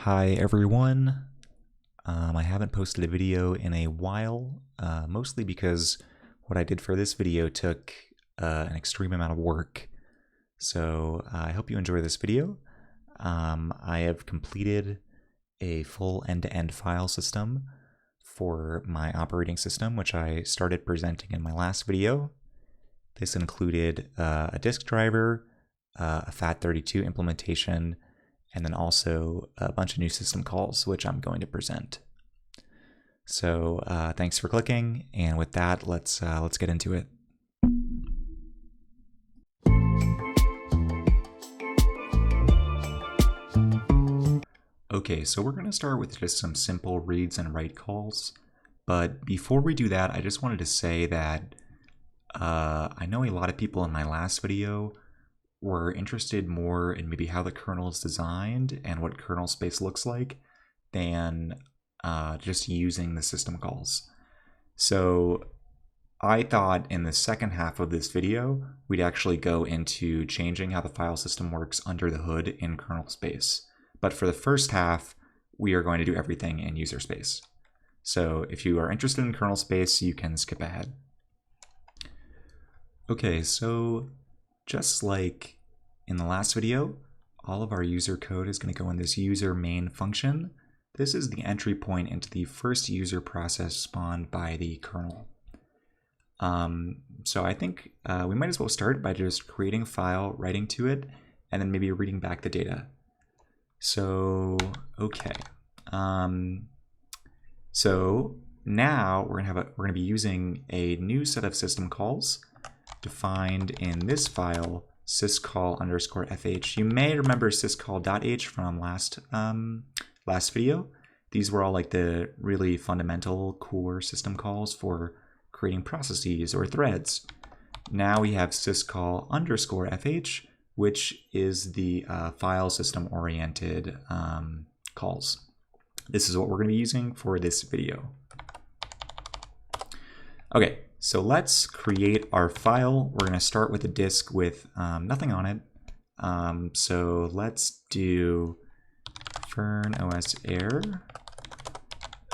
Hi everyone. I haven't posted a video in a while, mostly because what I did for this video took an extreme amount of work. So I hope you enjoy this video. I have completed a full end-to-end file system for my operating system, which I started presenting in my last video. This included a disk driver, a FAT32 implementation, and then also a bunch of new system calls, which I'm going to present. So thanks for clicking, and with that, let's get into it. Okay, so we're going to start with just some simple reads and write calls. But before we do that, I just wanted to say that I know a lot of people in my last video were interested more in maybe how the kernel is designed and what kernel space looks like than just using the system calls. So I thought in the second half of this video, we'd actually go into changing how the file system works under the hood in kernel space. But for the first half, we are going to do everything in user space. So if you are interested in kernel space, you can skip ahead. Okay, so just like in the last video, all of our user code is going to go in this user main function. This is the entry point into the first user process spawned by the kernel. So I think we might as well start by just creating a file, writing to it, and then maybe reading back the data. So, okay. So now we're gonna be using a new set of system calls defined in this file, syscall_fh. You may remember syscall.h from last video. These were all like the really fundamental core system calls for creating processes or threads. Now we have syscall_fh, which is the file system oriented calls. This is what we're going to be using for this video. Okay, so let's create our file. We're going to start with a disk with nothing on it. So let's do fern os air,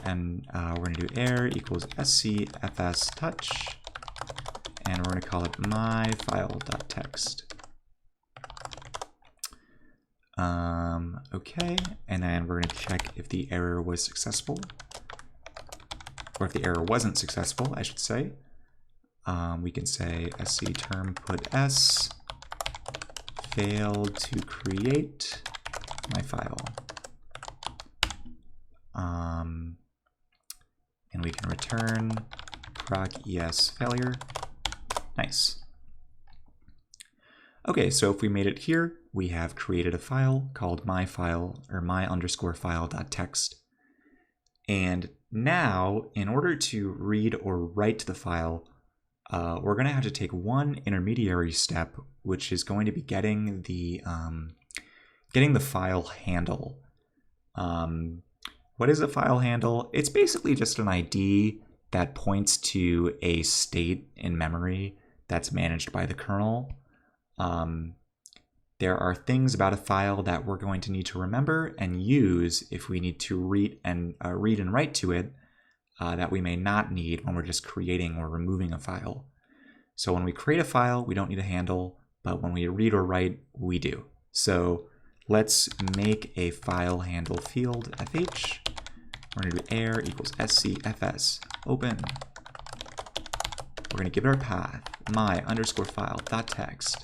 and we're going to do air equals scfs touch, and we're going to call it myfile.txt. Okay, and then we're going to check if the error was successful, or if the error wasn't successful, I should say. We can say scterm put s failed to create my file. And we can return proc es failure. Nice. Okay, so if we made it here, we have created a file called myfile or my_file.txt. And now, in order to read or write to the file, we're going to have to take one intermediary step, which is going to be getting the file handle. What is a file handle? It's basically just an ID that points to a state in memory that's managed by the kernel. There are things about a file that we're going to need to remember and use if we need to read and write to it that we may not need when we're just creating or removing a file. So when we create a file, we don't need a handle, but when we read or write, we do. So let's make a file handle field fh. We're going to do air equals scfs open. We're going to give it our path, my_file.txt.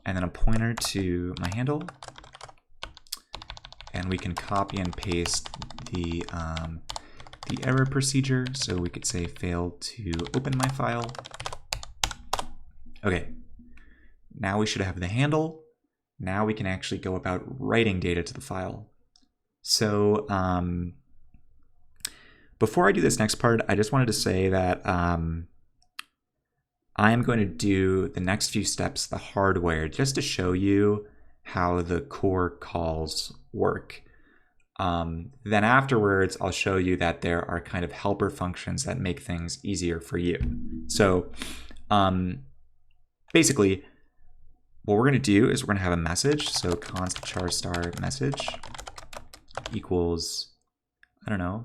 And then a pointer to my handle, and we can copy and paste the error procedure. So we could say failed to open my file. Okay, now we should have the handle. Now we can actually go about writing data to the file. So before I do this next part, I just wanted to say that I am going to do the next few steps the hardware just to show you how the core calls work. Then afterwards, I'll show you that there are kind of helper functions that make things easier for you. So basically, what we're going to do is we're going to have a message. So const char star message. equals, I don't know,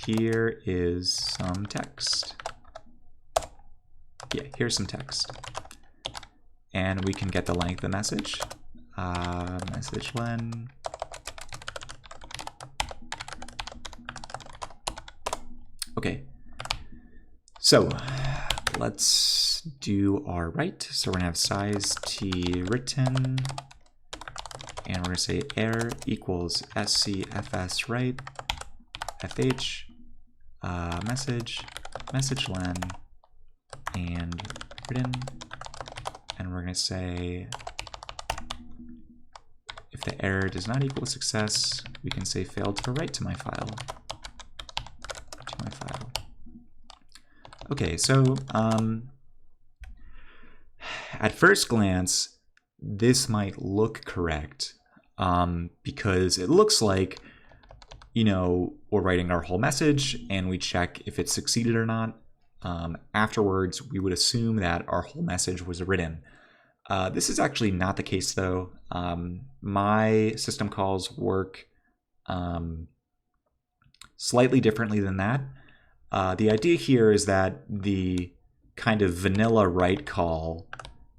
here is some text. Yeah, here's some text. And we can get the length of the message. Message len. Okay. So let's do our write. So we're gonna have size t written, and we're gonna say error equals scfs write fh message len and written, and we're gonna say if the error does not equal success, we can say failed to write to my file. Okay, so at first glance, this might look correct because it looks like, you know, we're writing our whole message and we check if it succeeded or not. Afterwards, we would assume that our whole message was written. This is actually not the case, though. My system calls work slightly differently than that. The idea here is that the kind of vanilla write call,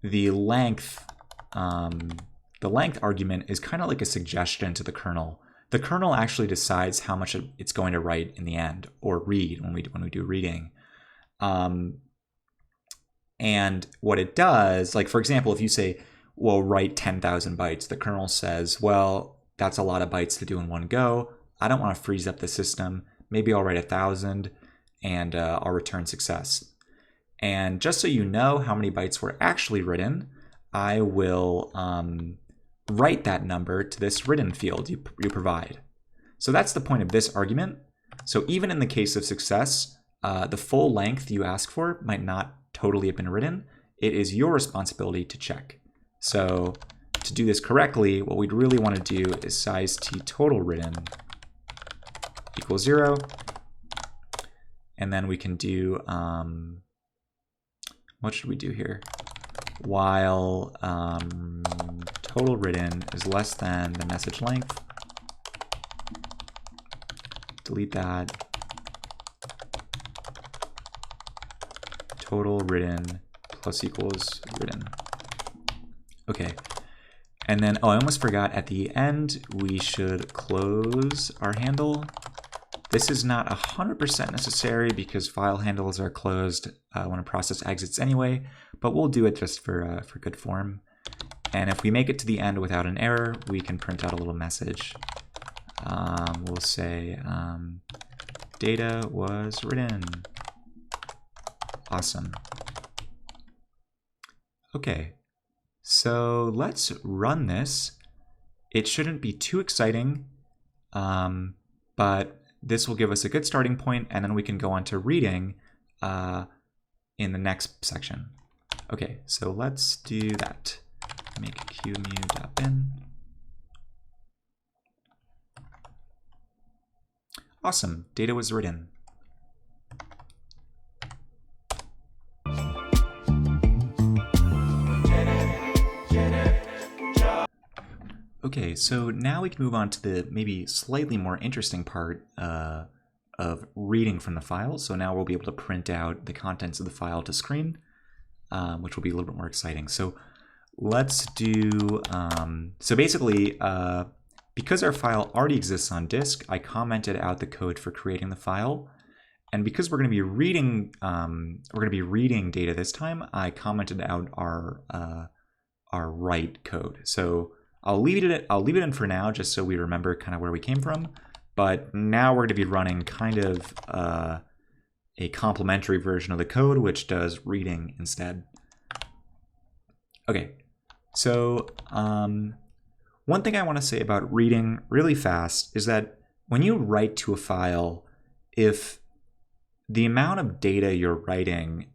the length argument is kind of like a suggestion to the kernel. The kernel actually decides how much it's going to write in the end, or read when we do reading. And what it does, like for example, if you say, well, write 10,000 bytes, the kernel says, well, that's a lot of bytes to do in one go. I don't want to freeze up the system. Maybe I'll write 1,000 and I'll return success. And just so you know how many bytes were actually written, I will write that number to this written field you provide. So that's the point of this argument. So even in the case of success, the full length you ask for might not totally have been written. It is your responsibility to check. So to do this correctly, what we'd really want to do is size t total written equals 0. And then we can do, what should we do here? While total written is less than the message length, delete that. Total written plus equals written. Okay. And then, oh, I almost forgot, at the end, we should close our handle. This is not 100% necessary because file handles are closed when a process exits anyway, but we'll do it just for good form. And if we make it to the end without an error, we can print out a little message. We'll say data was written. Awesome. Okay, so let's run this. It shouldn't be too exciting, but this will give us a good starting point, and then we can go on to reading in the next section. Okay, so let's do that. Make qemu.bin. Awesome, data was written. Okay, so now we can move on to the maybe slightly more interesting part of reading from the file. So now we'll be able to print out the contents of the file to screen, which will be a little bit more exciting. So let's do, so basically, because our file already exists on disk, I commented out the code for creating the file. And because we're going to be reading, data this time, I commented out our write code. So I'll leave it in for now, just so we remember kind of where we came from. But now we're going to be running kind of a complementary version of the code, which does reading instead. Okay, so one thing I want to say about reading really fast is that when you write to a file, if the amount of data you're writing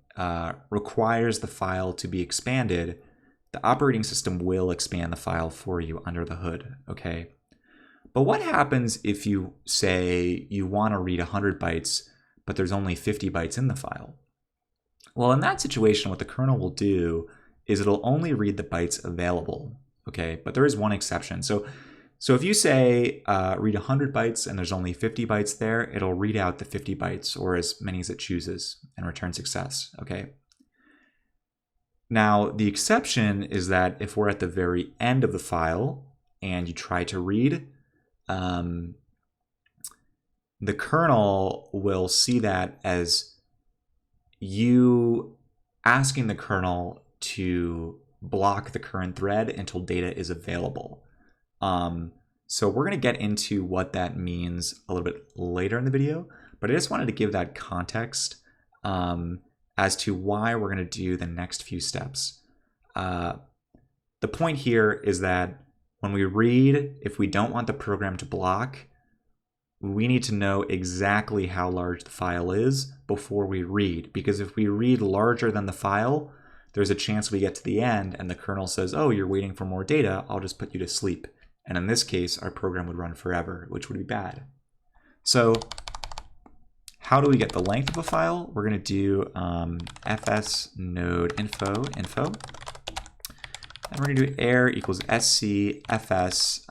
requires the file to be expanded, the operating system will expand the file for you under the hood, okay? But what happens if you say you want to read 100 bytes, but there's only 50 bytes in the file? Well, in that situation, what the kernel will do is it'll only read the bytes available, okay? But there is one exception. So So if you say read 100 bytes and there's only 50 bytes there, it'll read out the 50 bytes or as many as it chooses and return success, okay? Now, the exception is that if we're at the very end of the file and you try to read, the kernel will see that as you asking the kernel to block the current thread until data is available. So we're going to get into what that means a little bit later in the video, but I just wanted to give that context as to why we're going to do the next few steps. The point here is that when we read, if we don't want the program to block, we need to know exactly how large the file is before we read, because if we read larger than the file, there's a chance we get to the end and the kernel says, oh, you're waiting for more data, I'll just put you to sleep. And in this case, our program would run forever, which would be bad. So how do we get the length of a file? We're going to do fs node info, and we're going to do air equals sc fs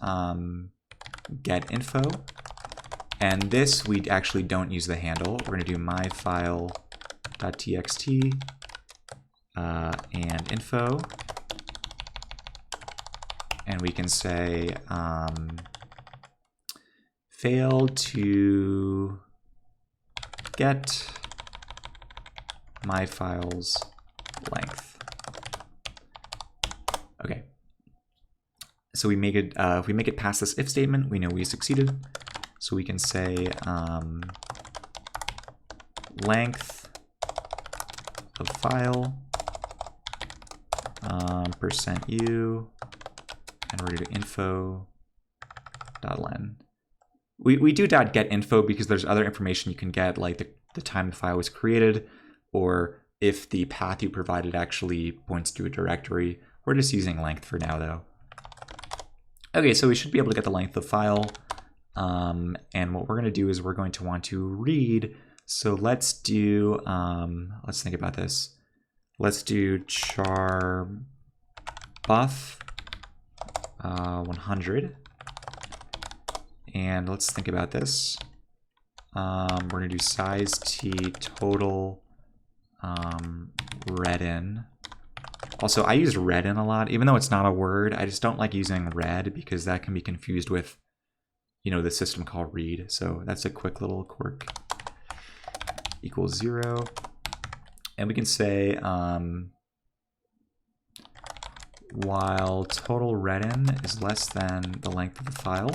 get info. And this, we actually don't use the handle. We're going to do myfile.txt and info. And we can say failed to get my file's length. Okay. So we make it. If we make it past this if statement, we know we succeeded. So we can say length of file %u. And we're going to do info.len. We do .get info because there's other information you can get, like the time the file was created, or if the path you provided actually points to a directory. We're just using length for now, though. Okay, so we should be able to get the length of the file. And what we're going to do is we're going to want to read. So let's do, let's think about this. Let's do char buff 100. And let's think about this. We're going to do size t total redin. Also, I use redin a lot, even though it's not a word. I just don't like using red because that can be confused with, you know, the system call read. So that's a quick little quirk. Equals 0. And we can say while total redin is less than the length of the file.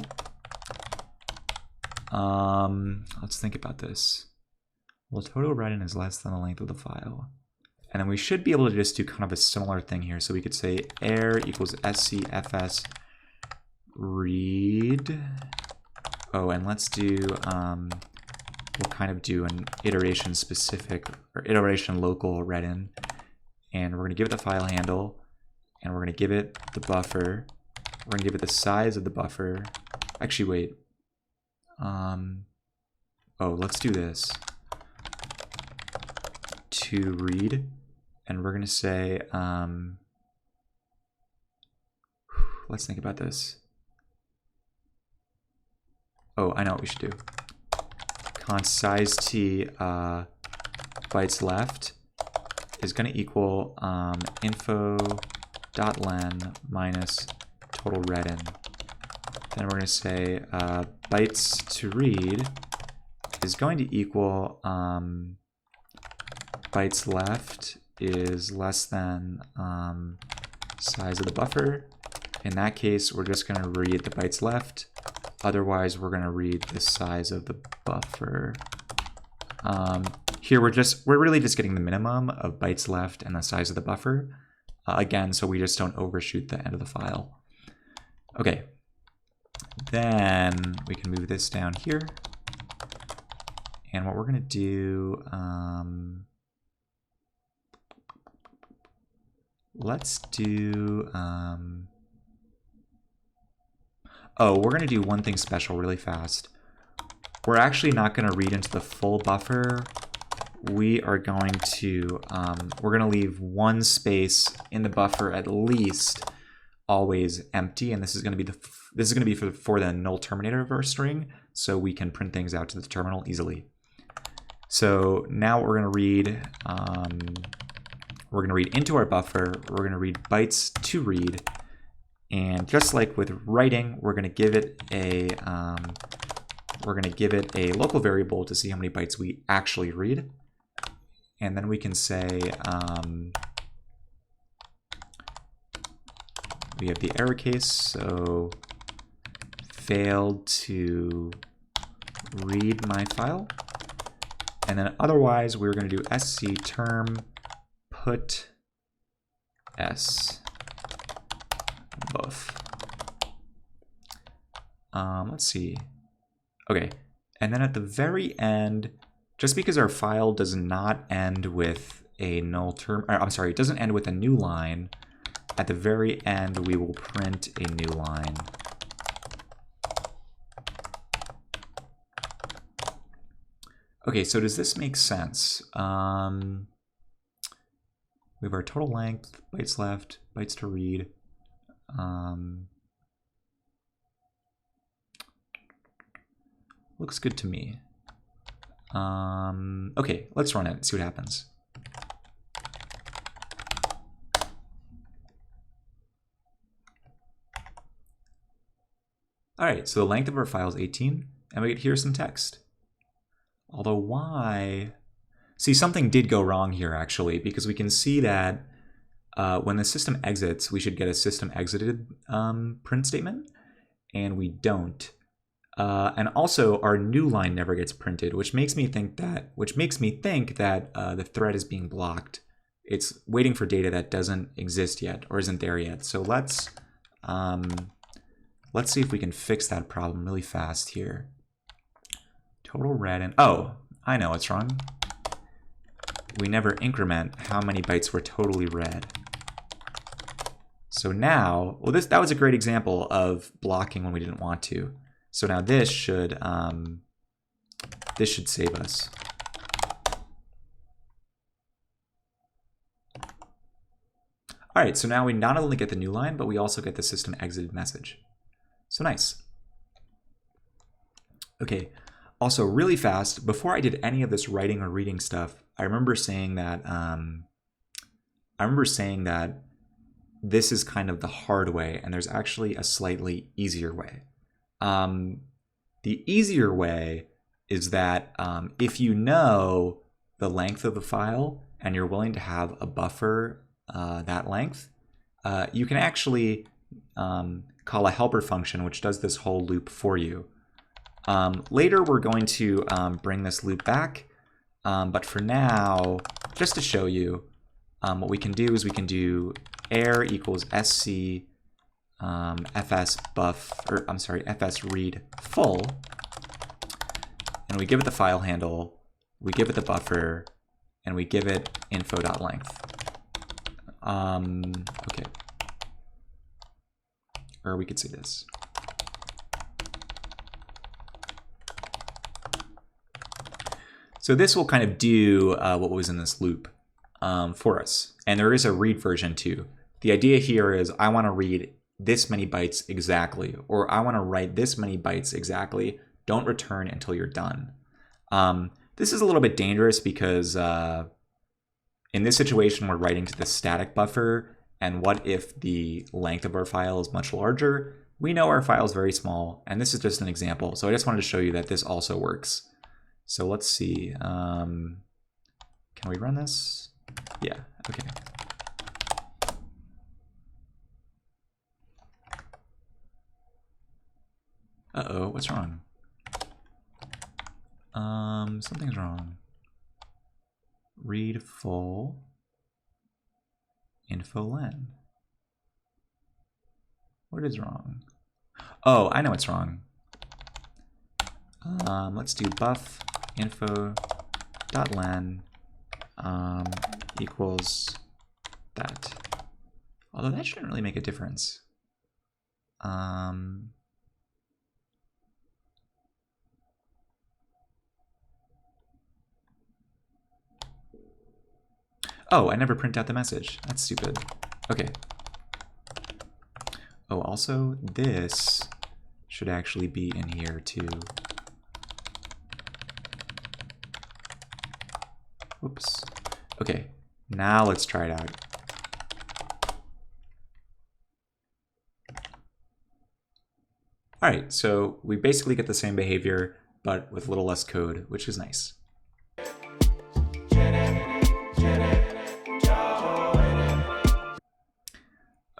Let's think about this. Well, total redin is less than the length of the file. And then we should be able to just do kind of a similar thing here. So we could say air equals scfs read. Oh, and let's do, we'll kind of do an iteration specific or iteration local redin. And we're going to give it the file handle, and we're going to give it the buffer. We're going to give it the size of the buffer. Actually, wait. Oh, let's do this. To read, and we're going to say, let's think about this. Oh, I know what we should do. Const size t bytes left is going to equal info.len minus total redin. Then we're going to say bytes to read is going to equal bytes left is less than size of the buffer. In that case, we're just going to read the bytes left. Otherwise, we're going to read the size of the buffer. Here, we're really just getting the minimum of bytes left and the size of the buffer. Again, so we just don't overshoot the end of the file. Okay. Then we can move this down here. And what we're going to do, let's do, oh, we're going to do one thing special really fast. We're actually not going to read into the full buffer. We are going to, we're going to leave one space in the buffer at least always empty, and this is going to be for the null terminator of our string, so we can print things out to the terminal easily. So now we're going to read into our buffer. We're going to read bytes to read, and just like with writing, we're going to give it a local variable to see how many bytes we actually read, and then we can say we have the error case, so failed to read my file. And then otherwise, we're going to do sc term put s both. Let's see. Okay, and then at the very end, just because our file does not end with a null term, I'm sorry, it doesn't end with a new line, at the very end, we will print a new line. Okay, so does this make sense? We have our total length, bytes left, bytes to read. Looks good to me. Okay, let's run it and see what happens. All right, so the length of our file is 18, and we get here some text. Although why? See, something did go wrong here, actually, because we can see that when the system exits, we should get a system exited print statement, and we don't. And also, our new line never gets printed, which makes me think that the thread is being blocked. It's waiting for data that doesn't exist yet or isn't there yet. So let's see if we can fix that problem really fast here. Total read, and oh, I know what's wrong. We never increment how many bytes were totally read. So now, well, that was a great example of blocking when we didn't want to. So now this should save us. All right, so now we not only get the new line, but we also get the system exited message. So nice. Okay, also really fast, before I did any of this writing or reading stuff, I remember saying that this is kind of the hard way, and there's actually a slightly easier way. The easier way is that if you know the length of the file and you're willing to have a buffer that length, you can actually call a helper function which does this whole loop for you. Later we're going to bring this loop back, but for now, just to show you, what we can do is we can do air equals sc fs read full, and we give it the file handle, we give it the buffer, and we give it info.length. Okay. Or we could say this. So this will kind of do what was in this loop for us. And there is a read version too. The idea here is I want to read this many bytes exactly, or I want to write this many bytes exactly. Don't return until you're done. This is a little bit dangerous because in this situation, we're writing to the static buffer. And what if the length of our file is much larger? We know our file is very small, and this is just an example. So I just wanted to show you that this also works. So let's see. Can we run this? Yeah, okay. Uh-oh, what's wrong? Something's wrong. Read full info len. What is wrong? Oh, I know what's wrong. Let's do buff info.len equals that. Although that shouldn't really make a difference. Oh, I never print out the message. That's stupid. Okay. Oh, also, this should actually be in here too. Whoops. Okay, now let's try it out. All right, so we basically get the same behavior, but with a little less code, which is nice.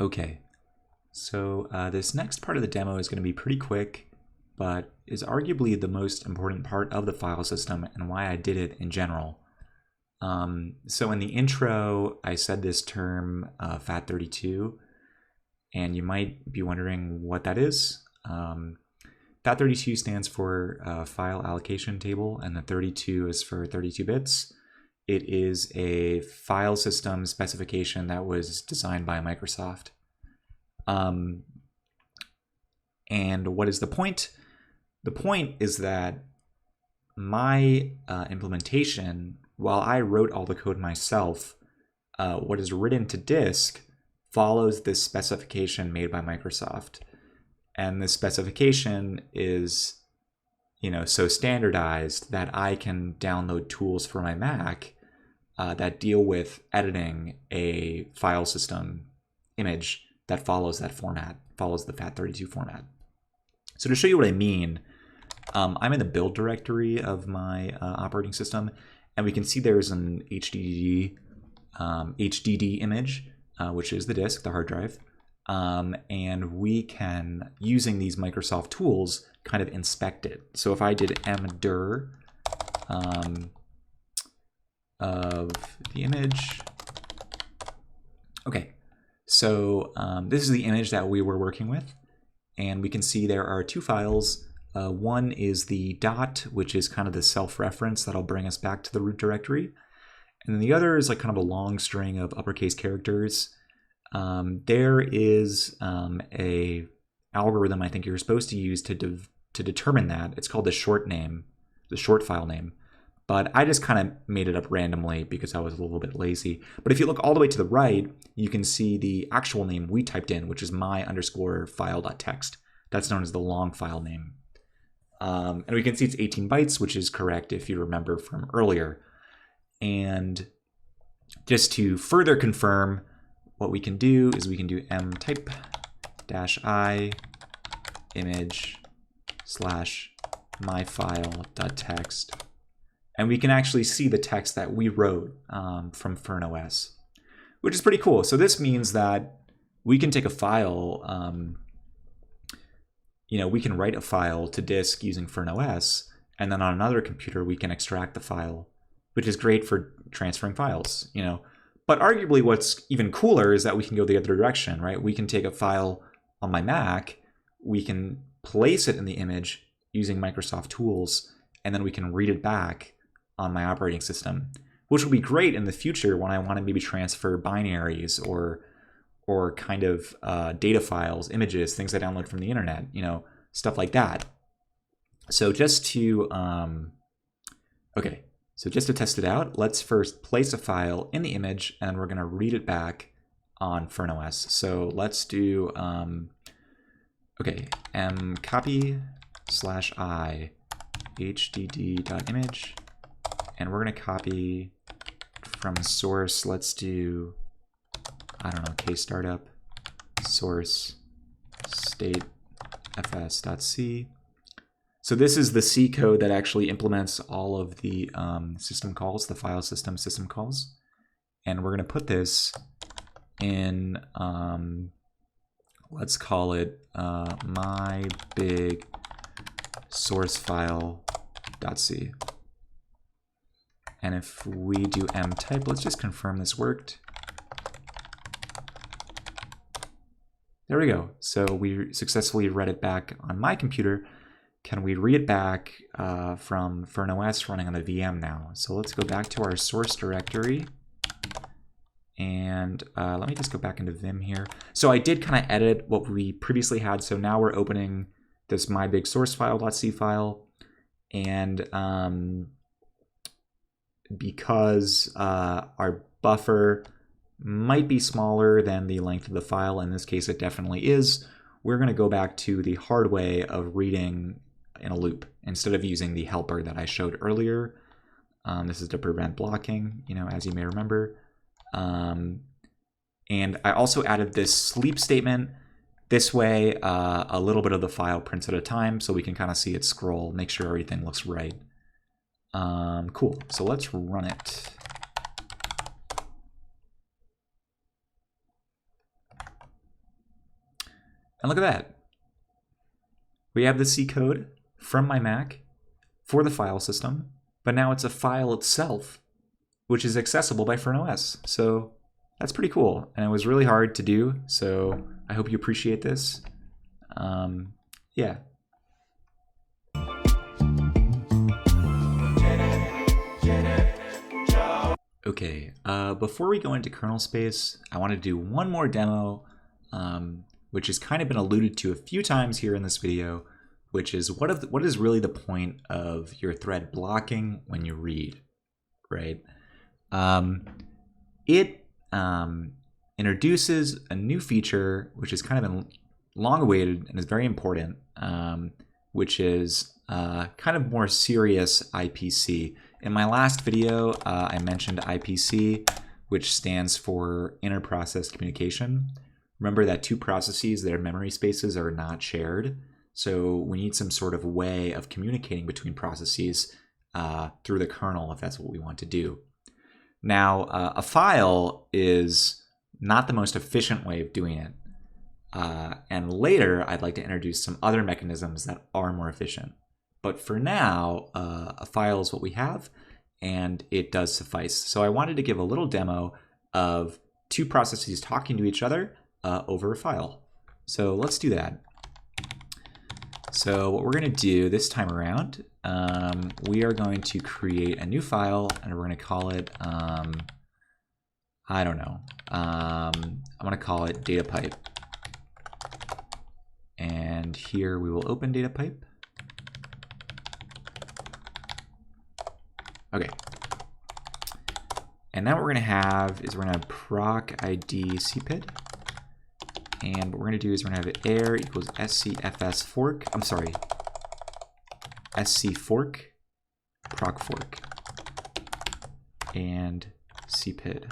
Okay, so this next part of the demo is going to be pretty quick, but is arguably the most important part of the file system and why I did it in general. So in the intro, I said this term FAT32, and you might be wondering what that is. FAT32 stands for File Allocation Table, and the 32 is for 32 bits. It is a file system specification that was designed by Microsoft. And what is the point? The point is that my implementation, while I wrote all the code myself, what is written to disk follows this specification made by Microsoft. And this specification is, so standardized that I can download tools for my Mac that deal with editing a file system image that follows that format, follows the FAT32 format. So to show you what I mean, I'm in the build directory of my operating system, and we can see there's an HDD image, which is the disk, the hard drive. And we can, using these Microsoft tools, kind of inspect it. So if I did mdir of the image, okay, so this is the image that we were working with, and we can see there are two files. One is the dot, which is kind of the self-reference that'll bring us back to the root directory, and then the other is like kind of a long string of uppercase characters. There is a algorithm I think you're supposed to use to determine that. It's called the short file name. But I just kind of made it up randomly because I was a little bit lazy. But if you look all the way to the right, you can see the actual name we typed in, which is my_file.txt. That's known as the long file name. And we can see it's 18 bytes, which is correct if you remember from earlier. And just to further confirm, what we can do is we can do mtype-i image/myfile.txt. And we can actually see the text that we wrote from FernOS, which is pretty cool. So this means that we can take a file, we can write a file to disk using FernOS, and then on another computer we can extract the file, which is great for transferring files, But arguably what's even cooler is that we can go the other direction, right? We can take a file on my Mac, we can place it in the image using Microsoft tools, and then we can read it back on my operating system, which will be great in the future when I want to maybe transfer binaries or kind of data files, images, things I download from the internet, stuff like that. So just to, So just to test it out, let's first place a file in the image, and we're going to read it back on FernOS. So let's do, mcopy/i hdd.image, and we're going to copy from source. Let's do, kstartup source state fs.c. So this is the C code that actually implements all of the system calls, the file system calls. And we're going to put this in, let's call it my big source file.c. And if we do mtype, let's just confirm this worked. There we go. So we successfully read it back on my computer. Can we read it back from FernOS running on the VM now? So let's go back to our source directory. And let me just go back into Vim here. So I did kind of edit what we previously had. So now we're opening this mybigsourcefile.c file. And because our buffer might be smaller than the length of the file, in this case it definitely is, we're going to go back to the hard way of reading in a loop instead of using the helper that I showed earlier. This is to prevent blocking, as you may remember. And I also added this sleep statement. This way, a little bit of the file prints at a time, so we can kind of see it scroll, make sure everything looks right. Cool, so let's run it. And look at that. We have the C code from my Mac for the file system, but now it's a file itself, which is accessible by FernOS. So that's pretty cool. And it was really hard to do, so I hope you appreciate this. Yeah. Okay, before we go into kernel space, I want to do one more demo, which has kind of been alluded to a few times here in this video, which is what is really the point of your thread blocking when you read, right? It introduces a new feature, which has kind of been long awaited and is very important, which is kind of more serious IPC. In my last video, I mentioned IPC, which stands for inter-process communication. Remember that two processes, their memory spaces are not shared. So we need some sort of way of communicating between processes through the kernel if that's what we want to do. Now, a file is not the most efficient way of doing it. And later, I'd like to introduce some other mechanisms that are more efficient. But for now, a file is what we have, and it does suffice. So I wanted to give a little demo of two processes talking to each other over a file. So let's do that. So what we're going to do this time around, we are going to create a new file, and we're going to call it, I don't know, I'm going to call it data pipe. And here we will open data pipe. Okay. And now what we're going to have is we're going to have proc ID cpid. And what we're going to do is we're going to have air equals scfs fork. I'm sorry. sc fork, proc fork, and cpid.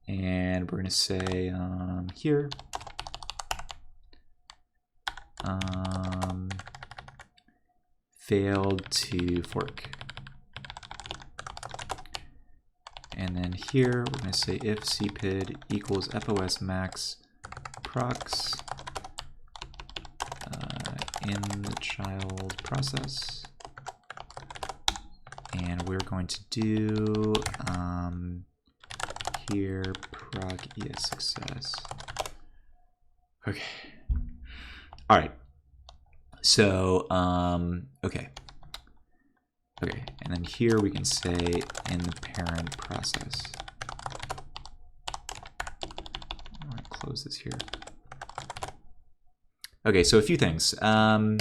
And we're going to say here, failed to fork. And then here we're going to say if cpid equals fos max procs in the child process. And we're going to do here proc es success. Okay. All right. So, okay. Okay, and then here we can say in the parent process. I'm going to close this here. Okay, so a few things. The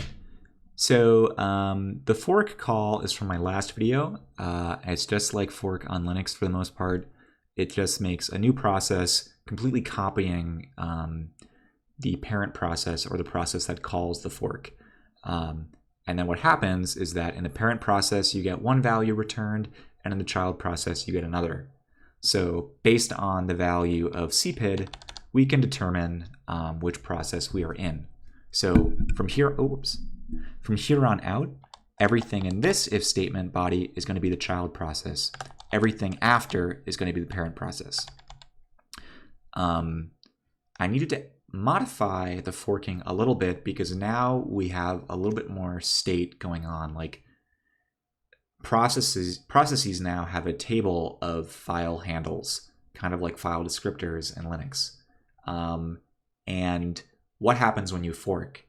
fork call is from my last video. It's just like fork on Linux for the most part. It just makes a new process, completely copying the parent process or the process that calls the fork. And then what happens is that in the parent process, you get one value returned, and in the child process, you get another. So based on the value of cpid, we can determine which process we are in. So from here, from here on out, everything in this if statement body is going to be the child process. Everything after is going to be the parent process. I needed to modify the forking a little bit because now we have a little bit more state going on. Like processes now have a table of file handles, kind of like file descriptors in Linux. And what happens when you fork?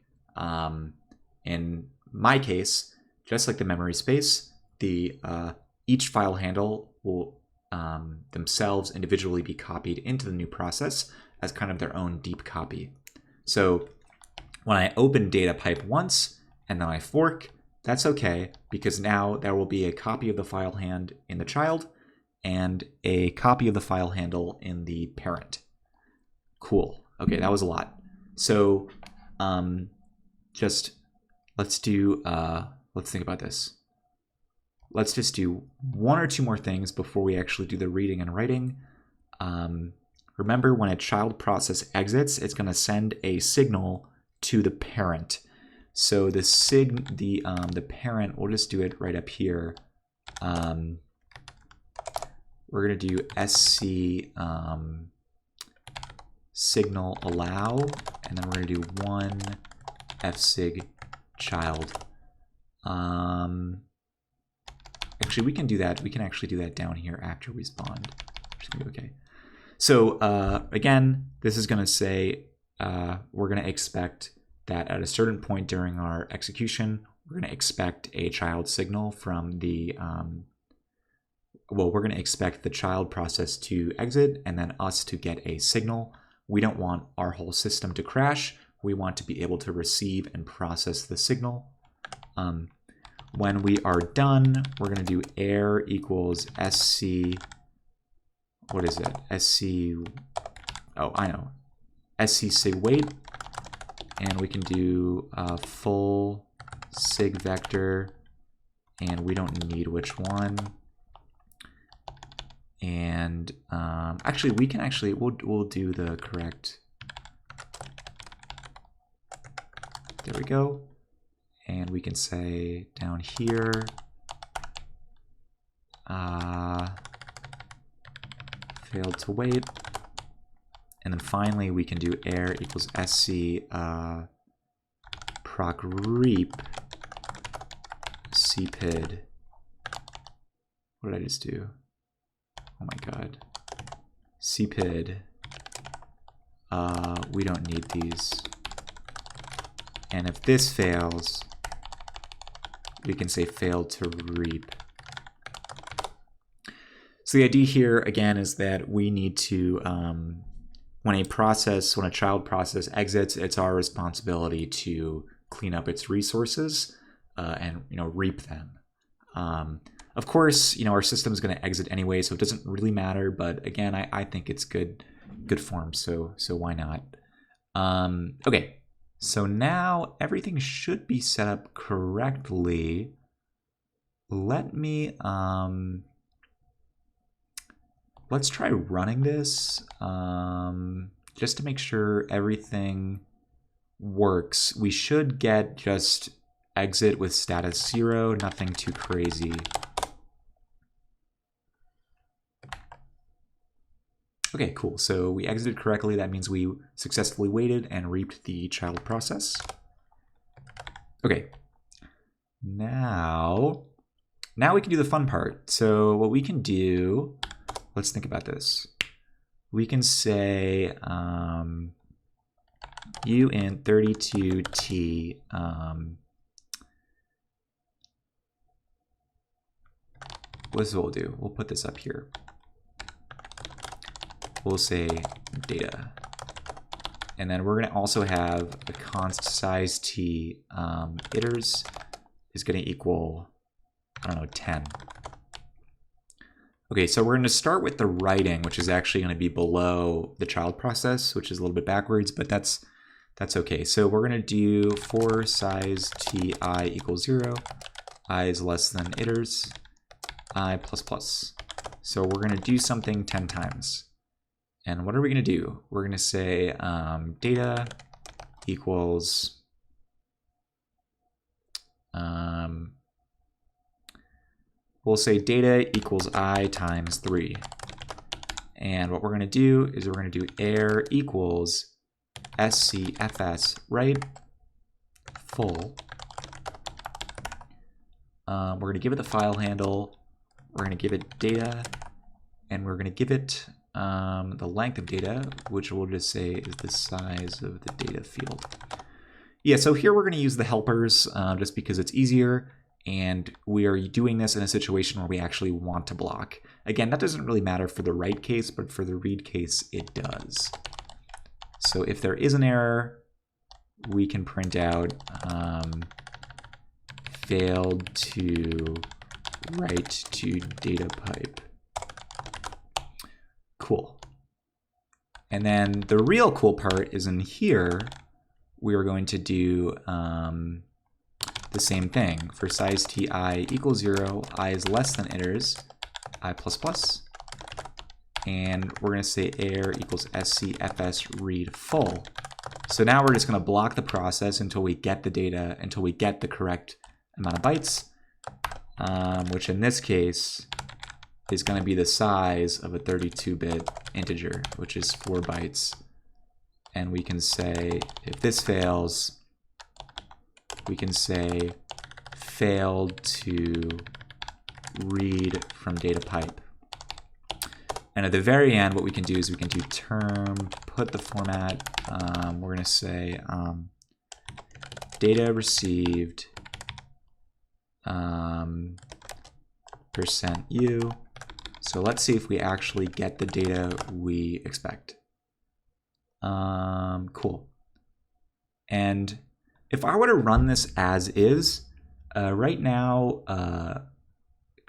In my case, just like the memory space, each file handle will themselves individually be copied into the new process as kind of their own deep copy. So when I open data pipe once and then I fork, that's okay, because now there will be a copy of the file hand in the child and a copy of the file handle in the parent. Cool. Okay, that was a lot. So just let's think about this. Let's just do one or two more things before we actually do the reading and writing. Remember, when a child process exits, it's going to send a signal to the parent. So the parent, we'll just do it right up here. We're going to do sc signal allow, and then we're going to do one fsig child. Actually, we can do that. We can actually do that down here after we spawn. Which is going to be okay. So again, this is going to say we're going to expect that at a certain point during our execution, we're going to expect a child signal from the, we're going to expect the child process to exit and then us to get a signal. We don't want our whole system to crash. We want to be able to receive and process the signal. When we are done, we're going to do air equals sc, what is it? Sc, oh, I know. Sc sig wait, and we can do full sig vector, and we don't need which one. And actually, we can actually, we'll do the correct. There we go. And we can say down here, failed to wait. And then finally, we can do air equals sc proc reap cpid. What did I just do? Oh my god. cpid. We don't need these. And if this fails, we can say failed to reap. So the idea here, again, is that we need to, when a child process exits, it's our responsibility to clean up its resources and reap them. Of course, our system is going to exit anyway, so it doesn't really matter. But again, I think it's good form, so why not? Okay. So now everything should be set up correctly. Let me, let's try running this just to make sure everything works. We should get just exit with status 0, nothing too crazy. Okay, cool. So we exited correctly. That means we successfully waited and reaped the child process. Okay. Now we can do the fun part. So what we can do, let's think about this. We can say uint32t what's what we'll do? We'll put this up here. We'll say data. And then we're going to also have the const size t iters is going to equal, I don't know, 10. Okay, so we're going to start with the writing, which is actually going to be below the child process, which is a little bit backwards, but that's okay. So we're going to do for size ti equals 0, I is less than iters, I plus plus. So we're going to do something 10 times. And what are we going to do? We're going to say data equals we'll say data equals I times 3. And what we're going to do is we're going to do air equals scfs write full. We're going to give it the file handle. We're going to give it data, and we're going to give it the length of data, which we'll just say is the size of the data field. Yeah, so here we're going to use the helpers just because it's easier, and we are doing this in a situation where we actually want to block. Again, that doesn't really matter for the write case, but for the read case, it does. So if there is an error, we can print out failed to write to data pipe. Cool. And then the real cool part is in here we are going to do the same thing. For size t I equals 0, I is less than iter's, I plus plus. And we're going to say air equals scfs read full. So now we're just going to block the process until we get the data, until we get the correct amount of bytes, which in this case is going to be the size of a 32-bit integer, which is 4 bytes. And we can say, if this fails, we can say failed to read from data pipe. And at the very end, what we can do is we can do term, put the format, we're going to say data received %u. So let's see if we actually get the data we expect. Cool. And if I were to run this as is, right now,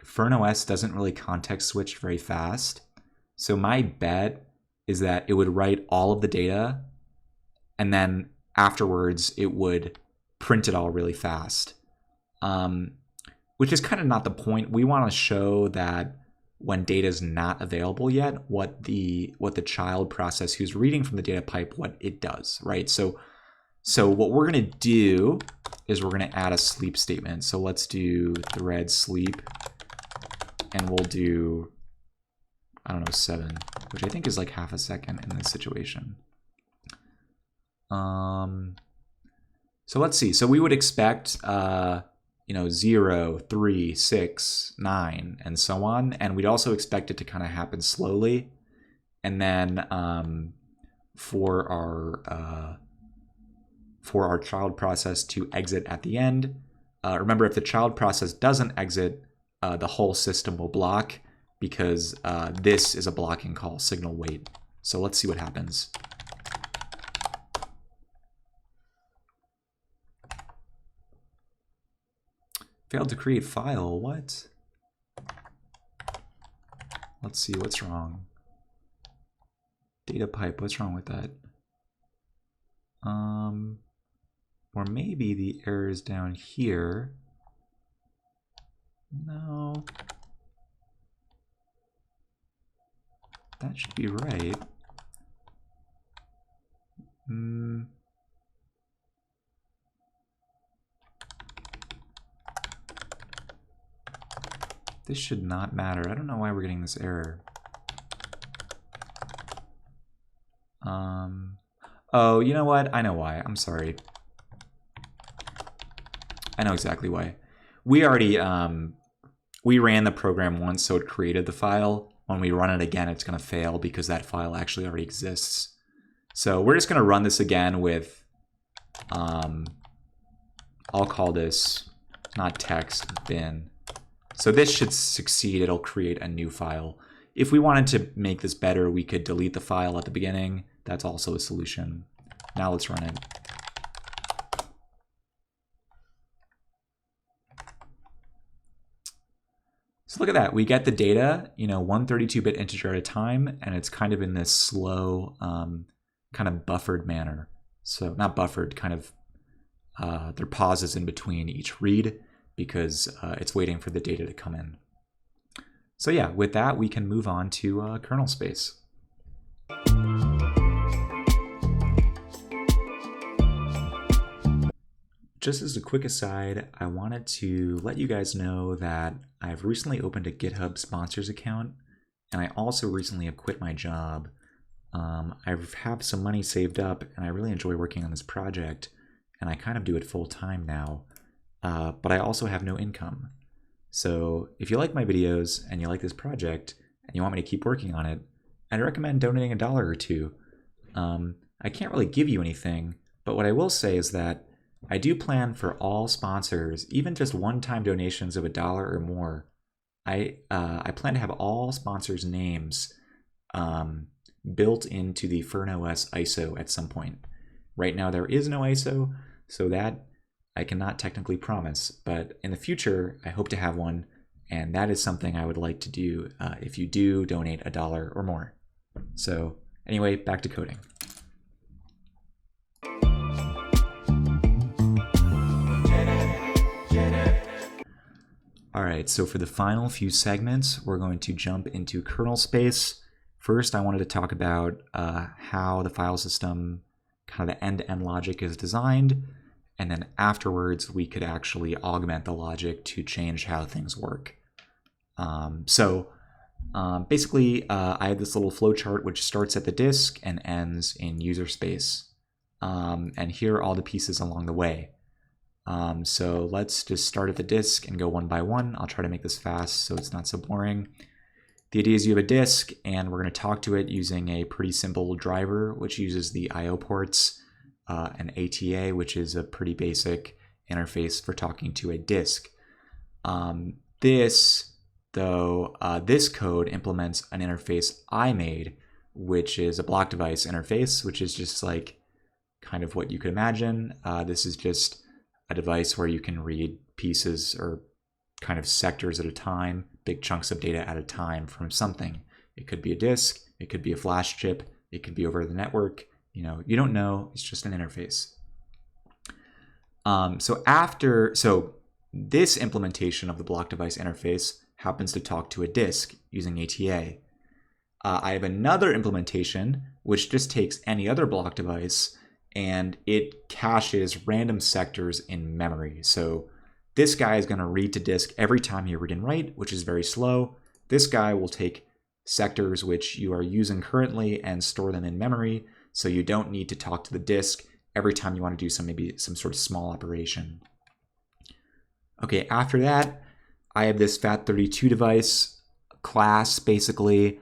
FernOS doesn't really context switch very fast. So my bet is that it would write all of the data, and then afterwards it would print it all really fast, which is kind of not the point. We want to show that when data is not available yet, what the child process who's reading from the data pipe, what it does, right? So what we're going to do is we're going to add a sleep statement. So let's do thread sleep, and we'll do, I don't know, 7, which I think is like half a second in this situation. So let's see. So we would expect, 0, 3, 6, 9, and so on. And we'd also expect it to kind of happen slowly. And then for our child process to exit at the end, remember, if the child process doesn't exit, the whole system will block, because this is a blocking call, signal wait. So let's see what happens. Failed to create file, what? Let's see, what's wrong? Data pipe, what's wrong with that? Or maybe the error is down here. No. That should be right. This should not matter. I don't know why we're getting this error. Oh, you know what? I know why. I'm sorry. I know exactly why. We already, we ran the program once, so it created the file. When we run it again, it's going to fail because that file actually already exists. So we're just going to run this again with, I'll call this, not text, bin. So this should succeed. It'll create a new file. If we wanted to make this better, we could delete the file at the beginning. That's also a solution. Now let's run it. So look at that. We get the data, one 32-bit integer at a time, and it's kind of in this slow, kind of buffered manner. So not buffered, kind of, there are pauses in between each read because it's waiting for the data to come in. So yeah, with that, we can move on to kernel space. Just as a quick aside, I wanted to let you guys know that I've recently opened a GitHub sponsors account, and I also recently have quit my job. I have some money saved up, and I really enjoy working on this project, and I kind of do it full time now, but I also have no income. So if you like my videos and you like this project and you want me to keep working on it, I'd recommend donating $1 or $2. I can't really give you anything, but what I will say is that I do plan for all sponsors, even just one-time donations of $1 or more. I plan to have all sponsors' names built into the FernOS ISO at some point. Right now there is no ISO, so that I cannot technically promise, but in the future I hope to have one, and that is something I would like to do if you do donate $1 or more. So anyway, back to coding. All right, so for the final few segments, we're going to jump into kernel space. First, I wanted to talk about how the file system, kind of the end-to-end logic is designed, and then afterwards, we could actually augment the logic to change how things work. Basically, I have this little flowchart which starts at the disk and ends in user space. And here are all the pieces along the way. So let's just start at the disk and go one by one. I'll try to make this fast so it's not so boring. The idea is you have a disk and we're going to talk to it using a pretty simple driver which uses the I/O ports, and ATA, which is a pretty basic interface for talking to a disk. This code implements an interface I made, which is a block device interface, which is just like kind of what you could imagine. This is just a device where you can read pieces or kind of sectors at a time, big chunks of data at a time from something. It could be a disk, it could be a flash chip, it could be over the network. You know, you don't know, it's just an interface. So this implementation of the block device interface happens to talk to a disk using ATA. I have another implementation which just takes any other block device and it caches random sectors in memory. So this guy is going to read to disk every time you read and write, which is very slow. This guy will take sectors which you are using currently and store them in memory, so you don't need to talk to the disk every time you want to do maybe some sort of small operation. Okay, after that, I have this FAT32 device class, basically.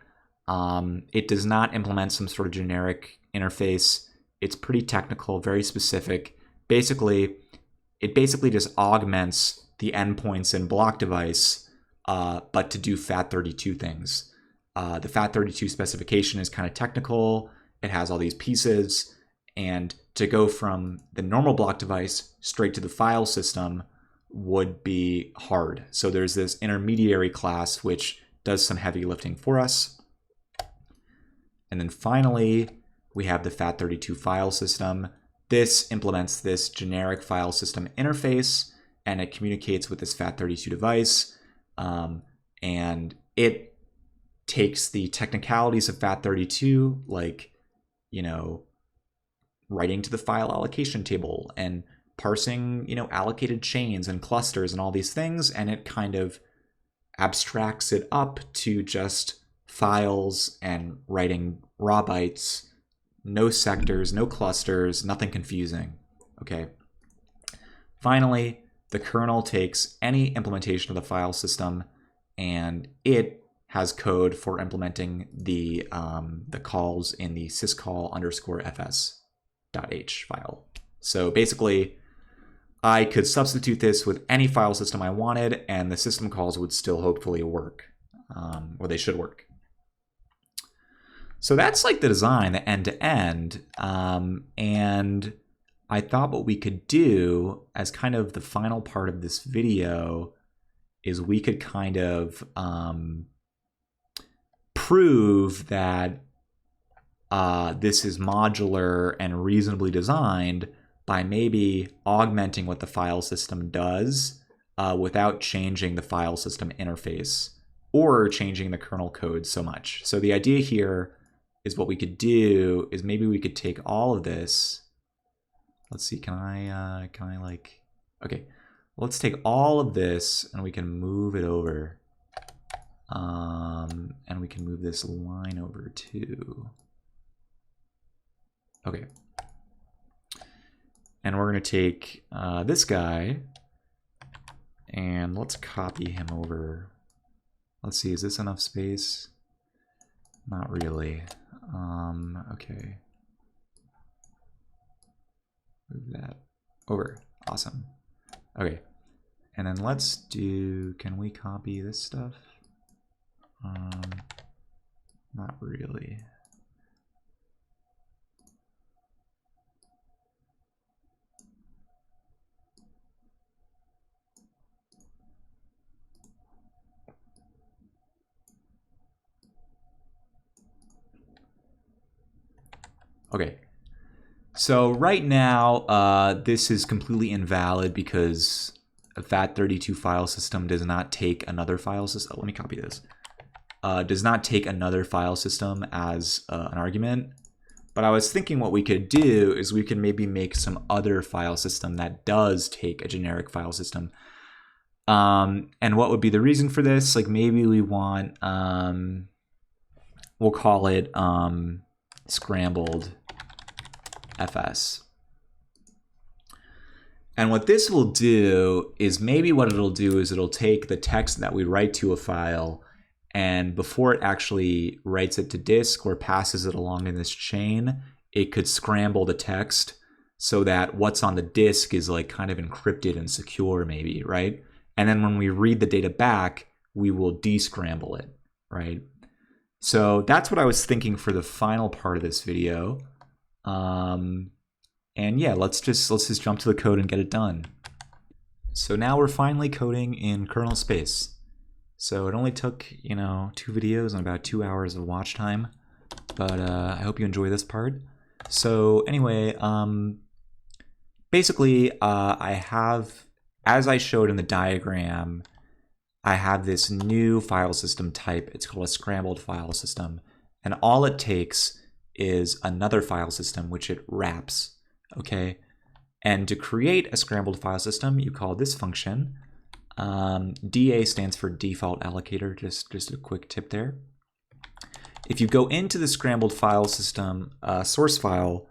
It does not implement some sort of generic interface. It's pretty technical, very specific. It basically just augments the endpoints in block device, but to do FAT32 things. The FAT32 specification is kind of technical. It has all these pieces, and to go from the normal block device straight to the file system would be hard. So there's this intermediary class which does some heavy lifting for us. And then finally, we have the FAT32 file system. This implements this generic file system interface, and it communicates with this FAT32 device. And it takes the technicalities of FAT32, like, you know, writing to the file allocation table and parsing, you know, allocated chains and clusters and all these things, and it kind of abstracts it up to just files and writing raw bytes, no sectors, no clusters, nothing confusing. Okay. Finally, the kernel takes any implementation of the file system and it has code for implementing the calls in the syscall_fs.h file. So basically, I could substitute this with any file system I wanted, and the system calls would still hopefully work, or they should work. So that's like the design, the end-to-end, and I thought what we could do as kind of the final part of this video is we could kind of prove that this is modular and reasonably designed by maybe augmenting what the file system does without changing the file system interface or changing the kernel code so much. So the idea here is what we could do is maybe we could take all of this. Let's see, can I like, okay, let's take all of this and we can move it over. And we can move this line over too. Okay. And we're going to take this guy and let's copy him over. Let's see, is this enough space? Not really. Okay. Move that over. Awesome. Okay. And then let's do, can we copy this stuff? Not really. Okay, so right now this is completely invalid because a FAT32 file system does not take another file system. Let me copy this. Does not take another file system as an argument. But I was thinking what we could do is we can maybe make some other file system that does take a generic file system. And what would be the reason for this? Like maybe we want, we'll call it scrambled FS. And what this will do is maybe what it'll do is it'll take the text that we write to a file, and before it actually writes it to disk or passes it along in this chain, it could scramble the text so that what's on the disk is like kind of encrypted and secure maybe, right? And then when we read the data back, we will descramble it, right? So that's what I was thinking for the final part of this video. And yeah, let's just jump to the code and get it done. So now we're finally coding in kernel space. So it only took, 2 videos and about 2 hours of watch time, but I hope you enjoy this part. So anyway, basically I have, as I showed in the diagram, I have this new file system type. It's called a scrambled file system. And all it takes is another file system, which it wraps, okay? And to create a scrambled file system, you call this function. DA stands for default allocator, just a quick tip there. If you go into the scrambled file system source file,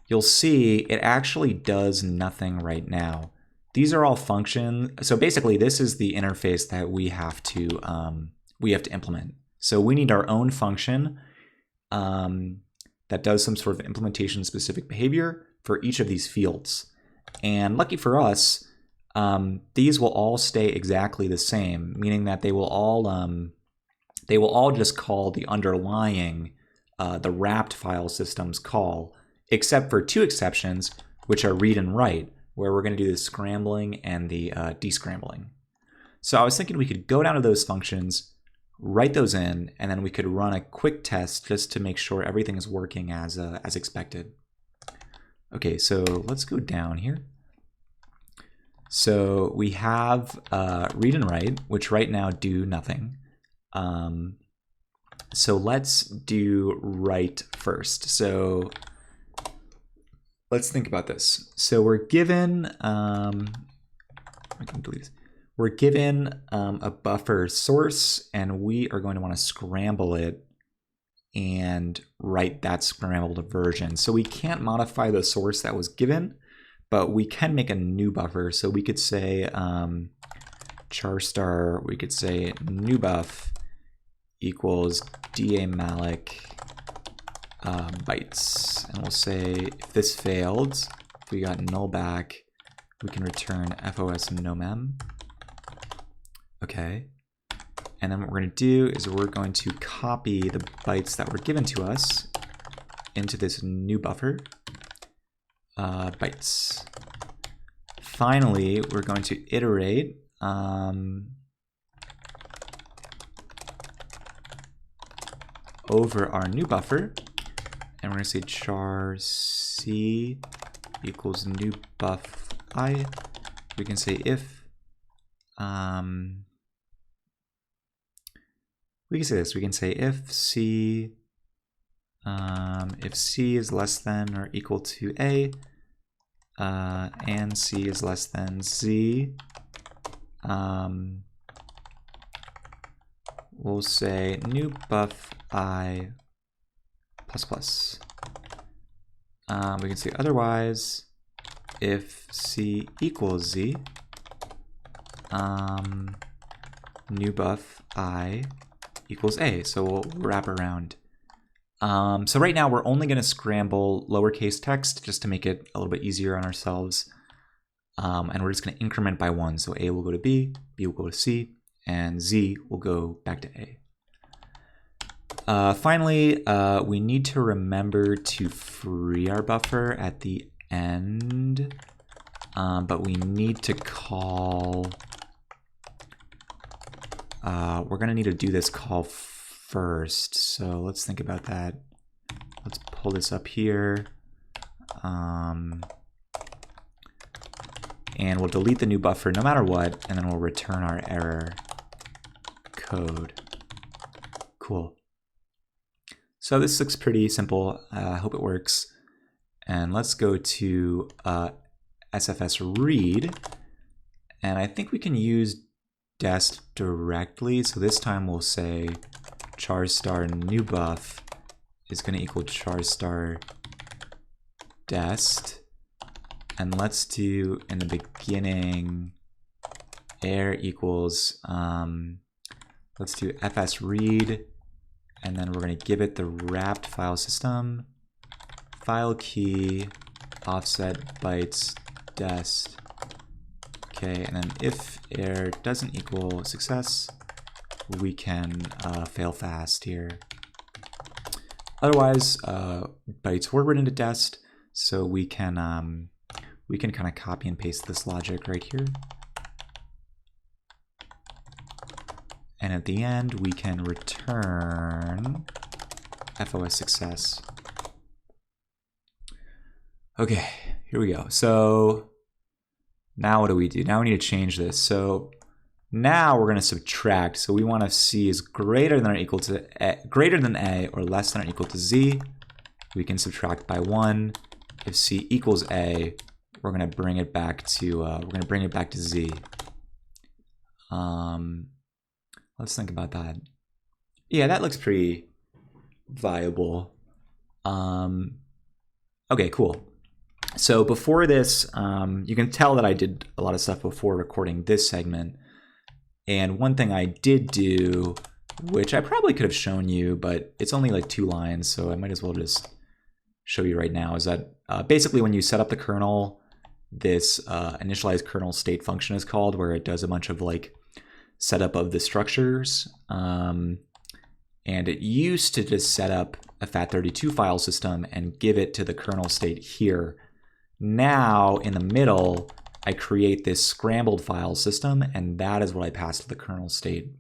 you'll see it actually does nothing right now. These are all functions. So basically this is the interface that we have to implement. So we need our own function that does some sort of implementation specific behavior for each of these fields. And lucky for us, these will all stay exactly the same, meaning that they will all just call the underlying, the wrapped file system's call, except for 2 exceptions, which are read and write, where we're going to do the scrambling and the descrambling. So I was thinking we could go down to those functions, write those in, and then we could run a quick test just to make sure everything is working as expected. Okay, so let's go down here. So we have read and write, which right now do nothing. So let's do write first. So let's think about this. So we're given, I can delete this. We're given a buffer source, and we are going to want to scramble it and write that scrambled version. So we can't modify the source that was given, but we can make a new buffer. So we could say char star, we could say new buff equals da malloc bytes. And we'll say if this failed, if we got null back, we can return fos no mem. Okay. And then what we're going to do is we're going to copy the bytes that were given to us into this new buffer. Bytes. Finally, we're going to iterate over our new buffer, and we're going to say char c equals new buff I. We can say if we can say this. We can say if c is less than or equal to a, and c is less than z, we'll say new buff I plus plus. We can say otherwise if c equals z, new buff I equals a. So we'll wrap around. So right now we're only going to scramble lowercase text just to make it a little bit easier on ourselves. And we're just going to increment by 1. So a will go to b, b will go to c, and z will go back to a. Finally, we need to remember to free our buffer at the end, but we need to call, we're going to need to do this call first. So let's think about that. Let's pull this up here. and we'll delete the new buffer no matter what, and then we'll return our error code. Cool. So this looks pretty simple. I hope it works. And let's go to SFS read, and I think we can use dest directly. So this time we'll say char star new buff is going to equal char star dest, and let's do in the beginning air equals let's do fs read, and then we're going to give it the wrapped file system file key offset bytes dest. Okay, and then if air doesn't equal success, we can fail fast here. Otherwise, bytes were written to dest, so we can kind of copy and paste this logic right here. And at the end, we can return FOS success. Okay, here we go. So now what do we do? Now we need to change this. So now we're going to subtract. So we want to C is greater than or equal to greater than A or less than or equal to Z. We can subtract by 1. If C equals A, we're going to bring it back to Z. Let's think about that. Yeah, that looks pretty viable. Okay, cool. So before this, you can tell that I did a lot of stuff before recording this segment. And one thing I did do, which I probably could have shown you, but it's only like 2 lines, so I might as well just show you right now, is that basically when you set up the kernel, this initialize kernel state function is called, where it does a bunch of like setup of the structures. And it used to just set up a FAT32 file system and give it to the kernel state here. Now in the middle, I create this scrambled file system, and that is what I pass to the kernel state.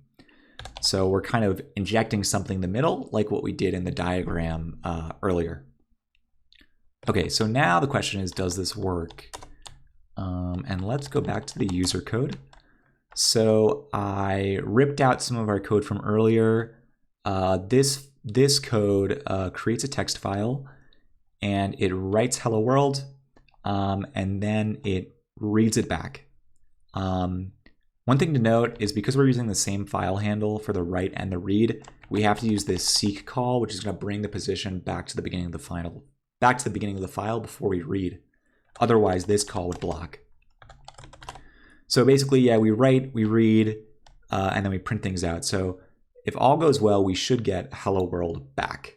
So we're kind of injecting something in the middle, like what we did in the diagram earlier. Okay, so now the question is, does this work? And let's go back to the user code. So I ripped out some of our code from earlier. This code creates a text file, and it writes hello world, and then it reads it back. One thing to note is because we're using the same file handle for the write and the read, we have to use this seek call, which is going to bring the position back to the beginning of the file before we read. Otherwise, this call would block. So basically, yeah, we write, we read, and then we print things out. So if all goes well, we should get hello world back.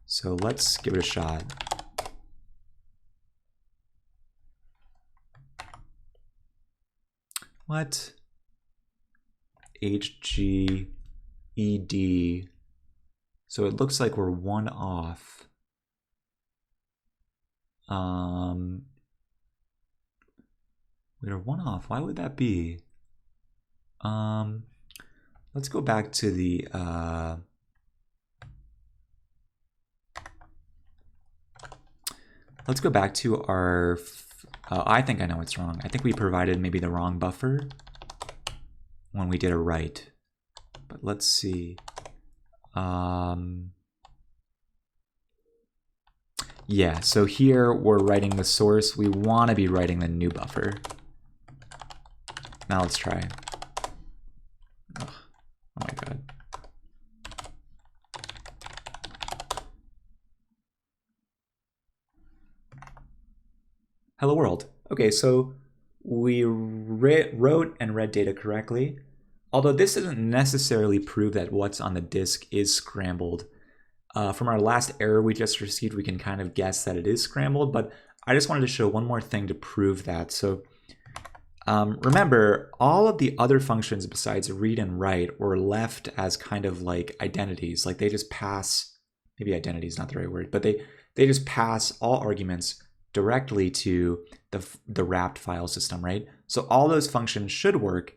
So let's give it a shot. What? HGED. So it looks like we're 1 off. We're 1 off. Why would that be? Let's go back to the let's go back to our I think I know what's wrong. I think we provided maybe the wrong buffer when we did a write. But let's see. Yeah, so here we're writing the source. We want to be writing the new buffer. Now let's try. Ugh. Oh my god. Hello world. Okay, so we wrote and read data correctly, although this doesn't necessarily prove that what's on the disk is scrambled. From our last error we just received, we can kind of guess that it is scrambled, but I just wanted to show one more thing to prove that. So remember, all of the other functions besides read and write were left as kind of like identities. Like they just pass, maybe identity is not the right word, but they just pass all arguments directly to the wrapped file system, right? So all those functions should work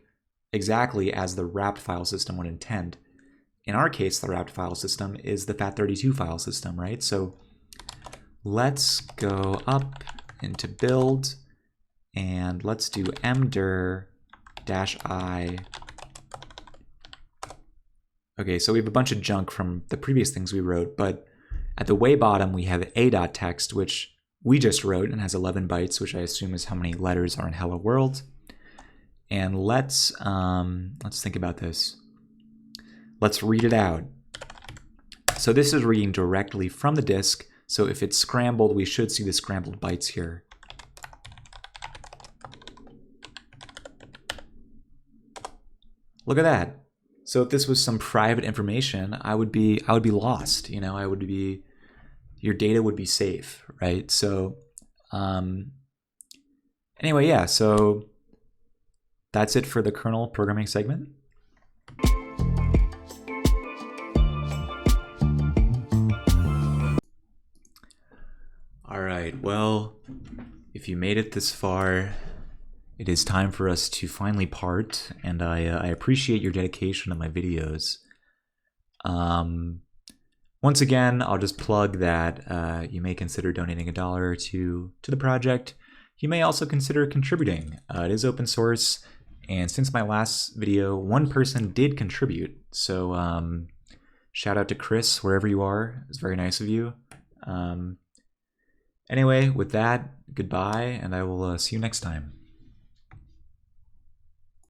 exactly as the wrapped file system would intend. In our case, the wrapped file system is the FAT32 file system, right? So let's go up into build and let's do mdir -i. Okay, so we have a bunch of junk from the previous things we wrote, but at the way bottom we have a.text, which we just wrote and has 11 bytes, which I assume is how many letters are in Hello World. And let's think about this. Let's read it out. So this is reading directly from the disk. So if it's scrambled, we should see the scrambled bytes here. Look at that. So if this was some private information, I would be lost. You know, your data would be safe, right? So anyway, yeah. So that's it for the kernel programming segment. All right, well, if you made it this far, it is time for us to finally part, and I appreciate your dedication to my videos. Once again, I'll just plug that you may consider donating $1 or $2 to the project. You may also consider contributing. It is open source, and since my last video, one person did contribute. So shout out to Chris, wherever you are. It's very nice of you. Anyway, with that, goodbye, and I will see you next time.